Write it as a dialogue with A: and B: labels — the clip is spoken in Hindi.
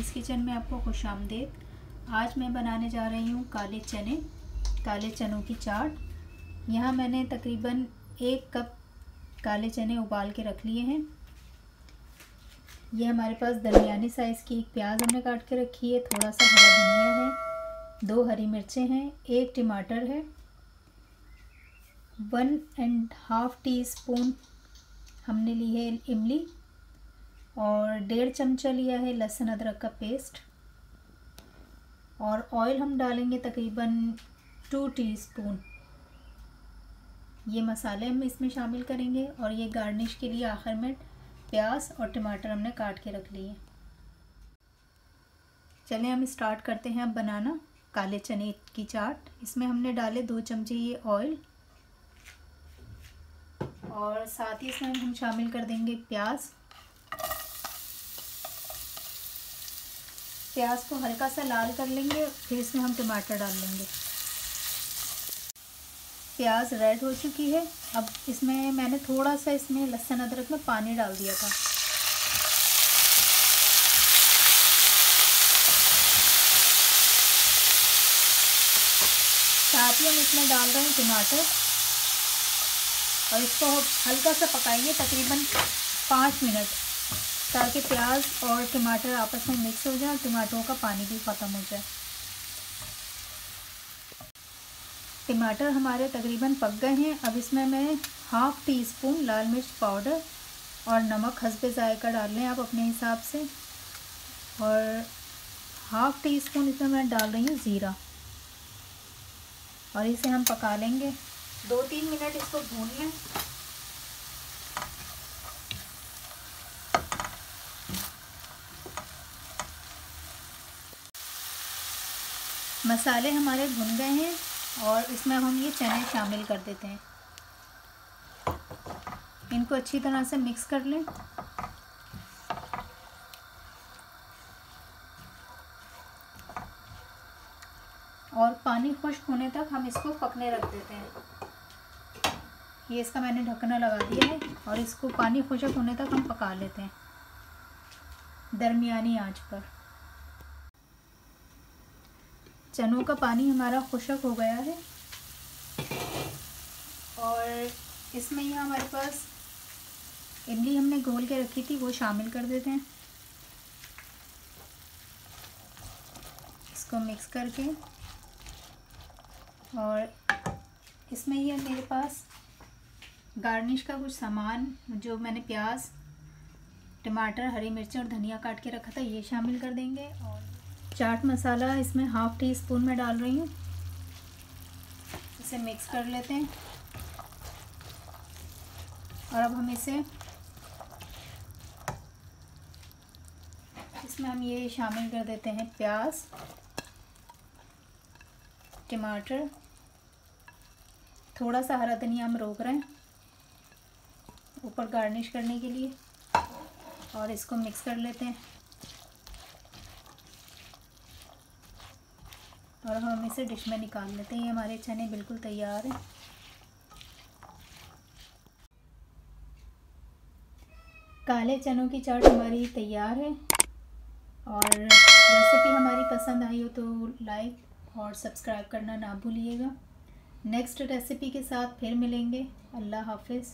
A: शीज़ किचन में आपको खुशामदीद। आज मैं बनाने जा रही हूँ काले चनों की चाट। यहाँ मैंने तकरीबन 1 कप काले चने उबाल के रख लिए हैं। ये हमारे पास दरमियानी साइज़ की 1 प्याज हमने काट के रखी है, थोड़ा सा हरा धनिया है, 2 हरी मिर्चें हैं, 1 टमाटर है, 1.5 टीस्पून हमने ली है इमली और 1.5 चमचा लिया है लहसुन अदरक का पेस्ट। और ऑयल हम डालेंगे तकरीबन 2 टीस्पून। ये मसाले हम इसमें शामिल करेंगे और ये गार्निश के लिए आखिर में प्याज और टमाटर हमने काट के रख लिए। चलें हम स्टार्ट करते हैं अब बनाना काले चने की चाट। इसमें हमने डाले 2 चमचे ये ऑयल और साथ ही इसमें हम शामिल कर देंगे प्याज। प्याज को हल्का सा लाल कर लेंगे, फिर इसमें हम टमाटर डाल लेंगे। प्याज रेड हो चुकी है। अब इसमें मैंने थोड़ा सा इसमें लहसुन अदरक में पानी डाल दिया था। साथ ही हम इसमें डाल रहे हैं टमाटर और इसको हल्का सा पकाएंगे तकरीबन 5 मिनट, ताकि प्याज और टमाटर आपस में मिक्स हो जाए और टमाटरों का पानी भी ख़त्म हो जाए। टमाटर हमारे तकरीबन पक गए हैं। अब इसमें मैं 1/2 टीस्पून लाल मिर्च पाउडर और नमक हस्बे ज़ायका डाल लें आप अपने हिसाब से, और 1/2 टीस्पून इसमें मैं डाल रही हूँ ज़ीरा और इसे हम पका लेंगे 2-3 मिनट। इसको भून लें। मसाले हमारे भुन गए हैं और इसमें हम ये चने शामिल कर देते हैं। इनको अच्छी तरह से मिक्स कर लें और पानी खुश्क होने तक हम इसको पकने रख देते हैं। ये इसका मैंने ढक्कना लगा दिया है और इसको पानी खुश्क होने तक हम पका लेते हैं दरमियानी आंच पर। चनों का पानी हमारा खुश्क हो गया है और इसमें यह हमारे पास इमली हमने घोल के रखी थी, वो शामिल कर देते हैं। इसको मिक्स करके, और इसमें ये मेरे पास गार्निश का कुछ सामान जो मैंने प्याज, टमाटर, हरी मिर्चें और धनिया काट के रखा था, ये शामिल कर देंगे। और चाट मसाला इसमें 1/2 टीस्पून में डाल रही हूँ। इसे मिक्स कर लेते हैं और अब हम इसमें हम ये शामिल कर देते हैं प्याज, टमाटर, थोड़ा सा हरा धनिया हम रोक रहे हैं ऊपर गार्निश करने के लिए, और इसको मिक्स कर लेते हैं और हम इसे डिश में निकाल लेते हैं। ये हमारे चने बिल्कुल तैयार हैं। काले चनों की चाट हमारी तैयार है। और रेसिपी हमारी पसंद आई हो तो लाइक और सब्सक्राइब करना ना भूलिएगा। नेक्स्ट रेसिपी के साथ फिर मिलेंगे। अल्लाह हाफिज़।